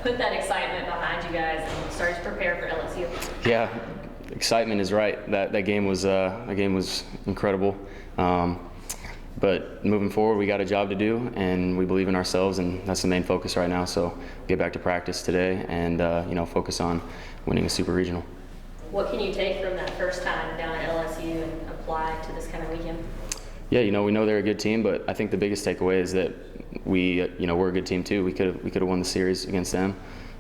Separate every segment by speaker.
Speaker 1: put that excitement behind you guys and start to prepare for LSU?
Speaker 2: Yeah, excitement is right. That game was incredible. But moving forward, we got a job to do, and we believe in ourselves, and that's the main focus right now. So get back to practice today, and focus on winning a super regional.
Speaker 1: What can you take from that first time down at LSU and apply to this kind of weekend?
Speaker 2: Yeah, we know they're a good team, but I think the biggest takeaway is that we're a good team too. We could have won the series against them.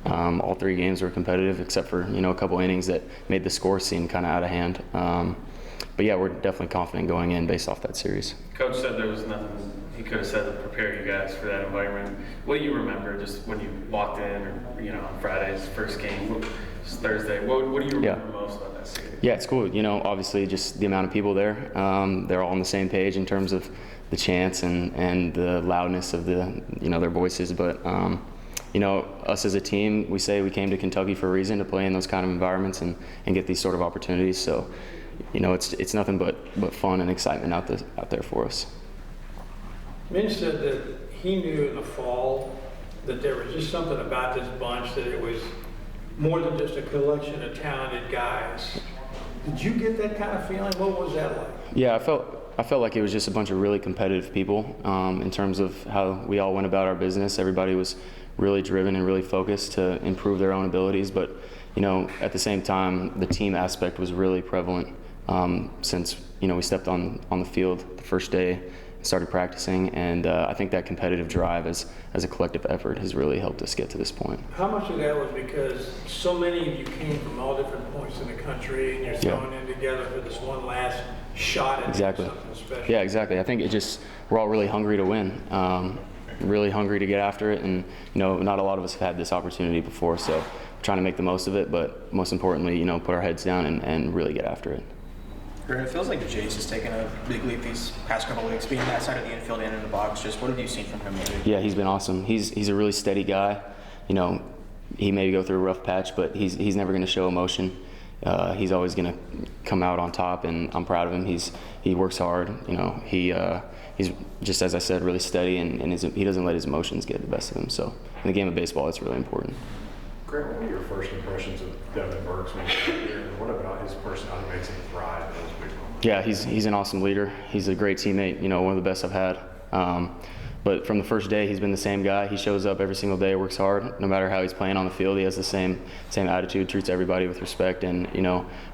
Speaker 2: All 3 games were competitive, except for a couple innings that made the score seem kind of out of hand. But yeah, we're definitely confident going in based off that series.
Speaker 3: Coach said there was nothing he could have said to prepare you guys for that environment. What do you remember just when you walked in, or on Friday's first game, it's Thursday? What do you remember most about that series?
Speaker 2: Yeah, it's cool. Obviously just the amount of people there. They're all on the same page in terms of the chants and the loudness of their voices. But us as a team, we say we came to Kentucky for a reason, to play in those kind of environments and get these sort of opportunities. So, it's nothing but fun and excitement out there for us.
Speaker 4: Mitch said that he knew in the fall that there was just something about this bunch, that it was more than just a collection of talented guys. Did you get that kind of feeling? What was that like?
Speaker 2: Yeah, I felt like it was just a bunch of really competitive people in terms of how we all went about our business. Everybody was really driven and really focused to improve their own abilities, but at the same time, the team aspect was really prevalent since we stepped on the field the first day, started practicing, and I think that competitive drive as a collective effort has really helped us get to this point.
Speaker 4: How much of that was because so many of you came from all different points in the country, and you're throwing in together for this one last shot at something special?
Speaker 2: Yeah, exactly. I think we're all really hungry to win, really hungry to get after it, and not a lot of us have had this opportunity before, so we're trying to make the most of it, but most importantly, put our heads down and really get after it.
Speaker 5: It feels like Jace has taken a big leap these past couple of weeks, being that side of the infield and in the box. Just what have you seen from him lately?
Speaker 2: Yeah, he's been awesome. He's a really steady guy. He may go through a rough patch, but he's never going to show emotion. He's always going to come out on top, and I'm proud of him. He works hard. He's just, as I said, really steady, and he doesn't let his emotions get the best of him. So in the game of baseball, it's really important.
Speaker 6: Grant, what were your first impressions of Devin Burks when you got here, and what about his personality makes him thrive in those big moments?
Speaker 2: Yeah, he's an awesome leader. He's a great teammate, one of the best I've had. But from the first day, he's been the same guy. He shows up every single day, works hard. No matter how he's playing on the field, he has the same attitude, treats everybody with respect, and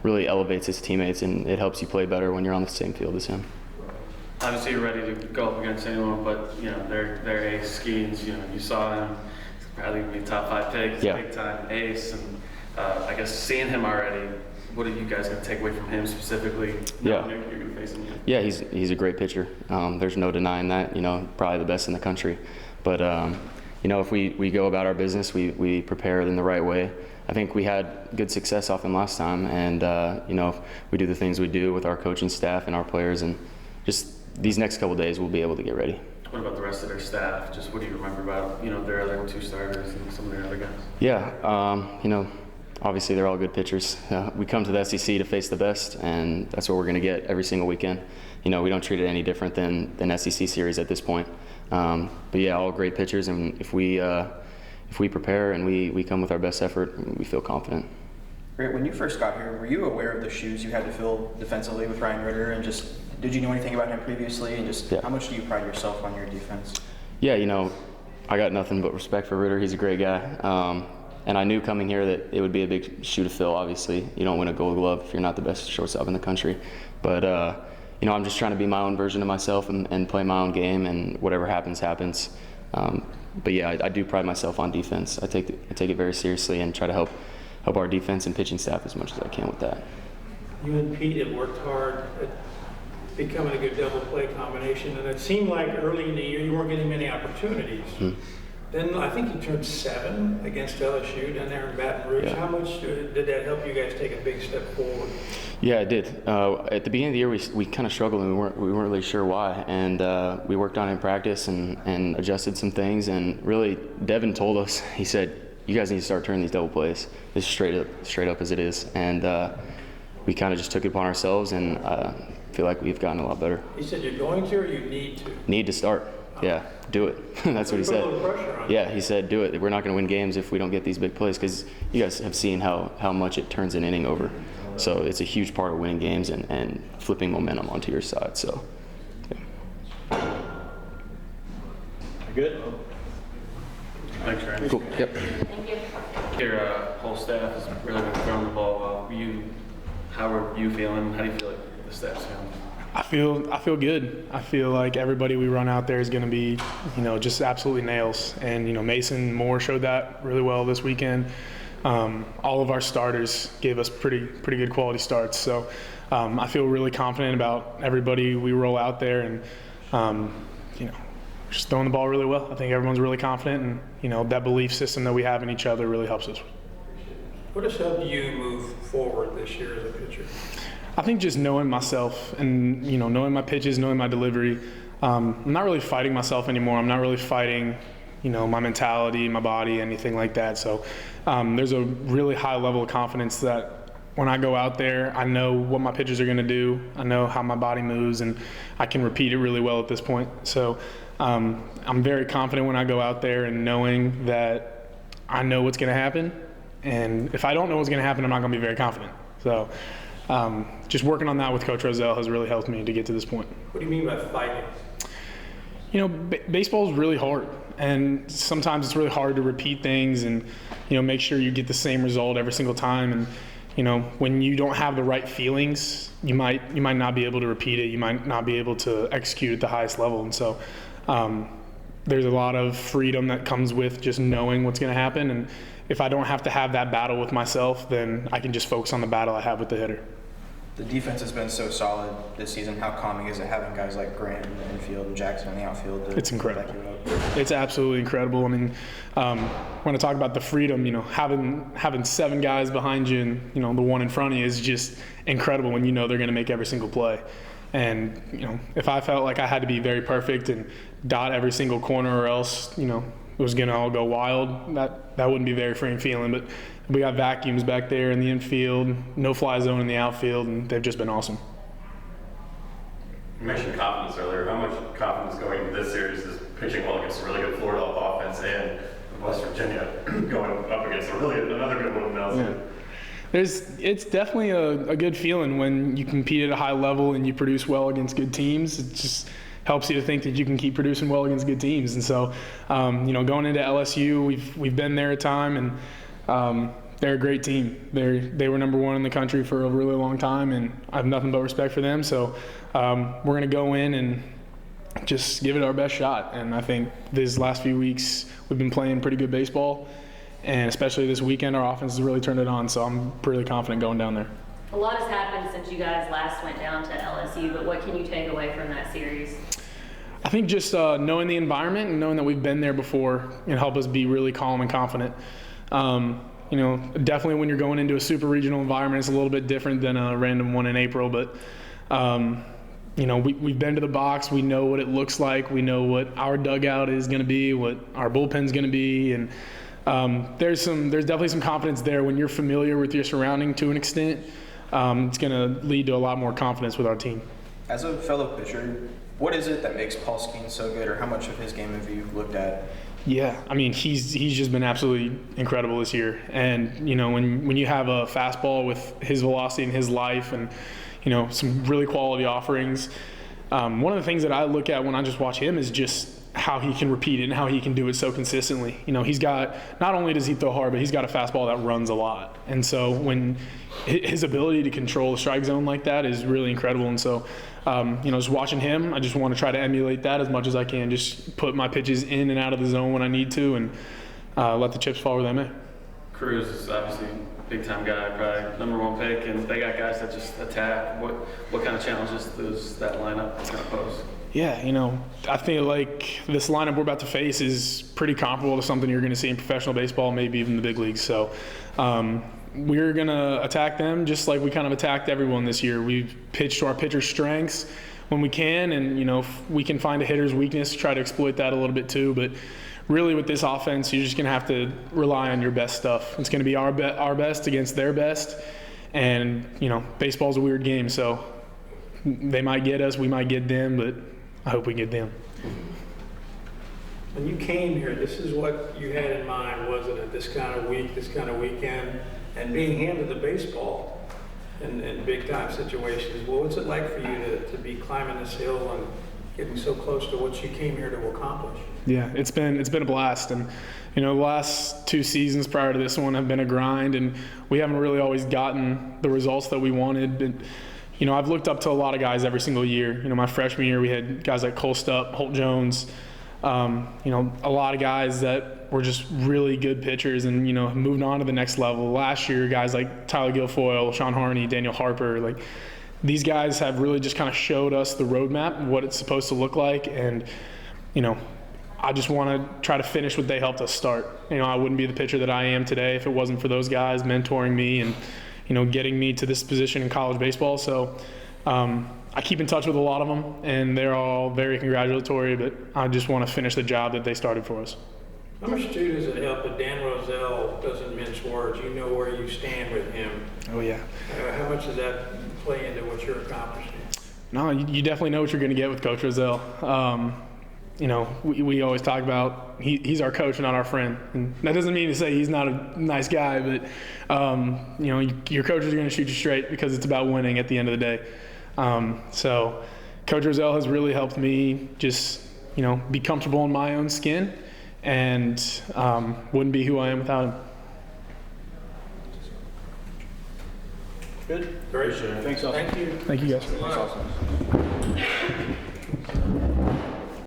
Speaker 2: really elevates his teammates, and it helps you play better when you're on the same field as him.
Speaker 3: Obviously, you're ready to go up against anyone, but they're ace Skeens. You saw him. Probably gonna be top 5 pick, big time ace, and I guess seeing him already, what are you guys gonna take away from him specifically?
Speaker 2: Yeah,
Speaker 3: you're gonna face him.
Speaker 2: Yeah, he's a great pitcher. There's no denying that. Probably the best in the country. But if we go about our business, we prepare in the right way. I think we had good success off him last time, and if we do the things we do with our coaching staff and our players, and just these next couple of days, we'll be able to get ready.
Speaker 3: What about the rest of their staff? Just what do you remember about, their other 2 starters and some of their other guys?
Speaker 2: Yeah, obviously they're all good pitchers. We come to the SEC to face the best, and that's what we're going to get every single weekend. We don't treat it any different than SEC series at this point. But yeah, all great pitchers, and if we prepare and we come with our best effort, we feel confident.
Speaker 5: Great. When you first got here, were you aware of the shoes you had to fill defensively with Ryan Ritter, and just did you know anything about him previously, and just how much do you pride yourself on your defense?
Speaker 2: Yeah, I got nothing but respect for Ritter. He's a great guy. And I knew coming here that it would be a big shoe to fill, obviously. You don't win a Gold Glove if you're not the best shortstop in the country. But, I'm just trying to be my own version of myself and play my own game, and whatever happens, happens. But yeah, I do pride myself on defense. I take it very seriously and try to help our defense and pitching staff as much as I can with that.
Speaker 4: You and Pete have worked hard at becoming a good double play combination, and it seemed like early in the year you weren't getting many opportunities. Then I think you turned 7 against LSU down there in Baton Rouge.
Speaker 2: Yeah.
Speaker 4: How much did that help you guys take a big step forward?
Speaker 2: Yeah, it did. At the beginning of the year, we kind of struggled, and we weren't really sure why. And we worked on it in practice and adjusted some things. And really, Devin told us, he said, "You guys need to start turning these double plays. This is straight up as it is." And we kind of just took it upon ourselves, and feel like we've gotten a lot better.
Speaker 4: He said, "You're going to, or you need to?"
Speaker 2: Need to start. Yeah, do it. That's what he
Speaker 4: Put a
Speaker 2: said.
Speaker 4: little pressure on you.
Speaker 2: Yeah, he said, do it. We're not going to win games if we don't get these big plays, because you guys have seen how much it turns an inning over. So it's a huge part of winning games and flipping momentum onto your side. So, yeah.
Speaker 6: Good?
Speaker 3: Thanks, Ryan.
Speaker 2: Cool. Yep.
Speaker 1: Thank you.
Speaker 3: Your whole staff has really been throwing the ball well. How are you feeling? How do you feel like the staff's feeling?
Speaker 7: I feel good. I feel like everybody we run out there is going to be, just absolutely nails. And Mason Moore showed that really well this weekend. All of our starters gave us pretty good quality starts. So I feel really confident about everybody we roll out there, and just throwing the ball really well. I think everyone's really confident, and that belief system that we have in each other really helps us.
Speaker 4: What has helped you move forward this year as a pitcher?
Speaker 7: I think just knowing myself and, knowing my pitches, knowing my delivery. I'm not really fighting myself anymore. I'm not really fighting, my mentality, my body, anything like that. So there's a really high level of confidence that when I go out there, I know what my pitches are going to do. I know how my body moves, and I can repeat it really well at this point. So I'm very confident when I go out there and knowing that I know what's going to happen. And if I don't know what's going to happen, I'm not going to be very confident. So just working on that with Coach Rozelle has really helped me to get to this point.
Speaker 4: What do you mean by fighting?
Speaker 7: Baseball is really hard, and sometimes it's really hard to repeat things and, make sure you get the same result every single time. And, when you don't have the right feelings, you might not be able to repeat it. You might not be able to execute at the highest level. And so there's a lot of freedom that comes with just knowing what's going to happen. And if I don't have to have that battle with myself, then I can just focus on the battle I have with the hitter.
Speaker 5: The defense has been so solid this season. How calming is it having guys like Grant in the infield and Jackson in the outfield?
Speaker 7: It's incredible.
Speaker 5: back you up?
Speaker 7: It's absolutely incredible. I mean, when I talk about the freedom, having 7 guys behind you and, the one in front of you is just incredible when they're going to make every single play. And, if I felt like I had to be very perfect and dot every single corner or else, it was going to all go wild, that wouldn't be very freeing feeling. But we got vacuums back there in the infield, no fly zone in the outfield, and they've just been awesome.
Speaker 8: You mentioned confidence earlier. How much confidence going into this series is pitching well against a really good Florida offense and West Virginia going up against another good one now?
Speaker 7: Yeah. It's definitely a good feeling when you compete at a high level and you produce well against good teams. It just helps you to think that you can keep producing well against good teams. And so, going into LSU, we've been there a time, and they're a great team. They were number 1 in the country for a really long time, and I have nothing but respect for them. So we're going to go in and just give it our best shot. And I think these last few weeks we've been playing pretty good baseball, and especially this weekend our offense has really turned it on. So I'm pretty confident going down there.
Speaker 1: A lot has happened since you guys last went down to LSU, but what can you take away from that series?
Speaker 7: I think just knowing the environment and knowing that we've been there before can help us be really calm and confident. Definitely when you're going into a super regional environment, it's a little bit different than a random one in April. But, we've been to the box. We know what it looks like. We know what our dugout is going to be, what our bullpen's going to be. And there's definitely some confidence there when you're familiar with your surrounding to an extent. It's going to lead to a lot more confidence with our team.
Speaker 5: As a fellow pitcher, what is it that makes Paul Skeen so good, or how much of his game have you looked at?
Speaker 7: Yeah, I mean, he's just been absolutely incredible this year. And, when you have a fastball with his velocity and his life and, some really quality offerings, one of the things that I look at when I just watch him is just how he can repeat it and how he can do it so consistently. He's got, not only does he throw hard, but he's got a fastball that runs a lot. And so when his ability to control the strike zone like that is really incredible. And so, just watching him, I just want to try to emulate that as much as I can. Just put my pitches in and out of the zone when I need to, and let the chips fall where they may.
Speaker 3: Cruz is obviously a big-time guy, probably number 1 pick, and they got guys that just attack. What kind of challenges does that lineup kind of pose?
Speaker 7: Yeah, I feel like this lineup we're about to face is pretty comparable to something you're going to see in professional baseball, maybe even the big leagues. So we're going to attack them just like we kind of attacked everyone this year. We've pitched to our pitcher's strengths when we can, and, if we can find a hitter's weakness, try to exploit that a little bit too. But really with this offense, you're just going to have to rely on your best stuff. It's going to be our best against their best. And, baseball's a weird game, so they might get us, we might get them, but I hope we get them.
Speaker 4: When you came here, this is what you had in mind, wasn't it? This kind of week, this kind of weekend, and being handed the baseball in big time situations. Well, what's it like for you to be climbing this hill and getting so close to what you came here to accomplish?
Speaker 7: Yeah, it's been a blast, and the last 2 seasons prior to this one have been a grind, and we haven't really always gotten the results that we wanted. And, I've looked up to a lot of guys every single year. My freshman year we had guys like Colstup, Holt Jones, a lot of guys that were just really good pitchers and moved on to the next level. Last year, guys like Tyler Guilfoyle, Sean Harney, Daniel Harper, these guys have really just kind of showed us the roadmap, what it's supposed to look like, and I just want to try to finish what they helped us start. I wouldn't be the pitcher that I am today if it wasn't for those guys mentoring me and getting me to this position in college baseball. So I keep in touch with a lot of them, and they're all very congratulatory, but I just want to finish the job that they started for us.
Speaker 4: How much too does it help that Dan Roselle doesn't mince words? You know where you stand with him.
Speaker 7: Oh, yeah.
Speaker 4: How much does that play into what you're accomplishing?
Speaker 7: No, you definitely know what you're going to get with Coach Roselle. We always talk about he's our coach, not our friend. And that doesn't mean to say he's not a nice guy, but, your coaches are going to shoot you straight because it's about winning at the end of the day. So Coach Roselle has really helped me just, be comfortable in my own skin and wouldn't be who I am without him.
Speaker 4: Good. Great.
Speaker 5: Thanks, Austin.
Speaker 4: Thank you.
Speaker 7: Thank you, guys.
Speaker 5: Thanks, Austin.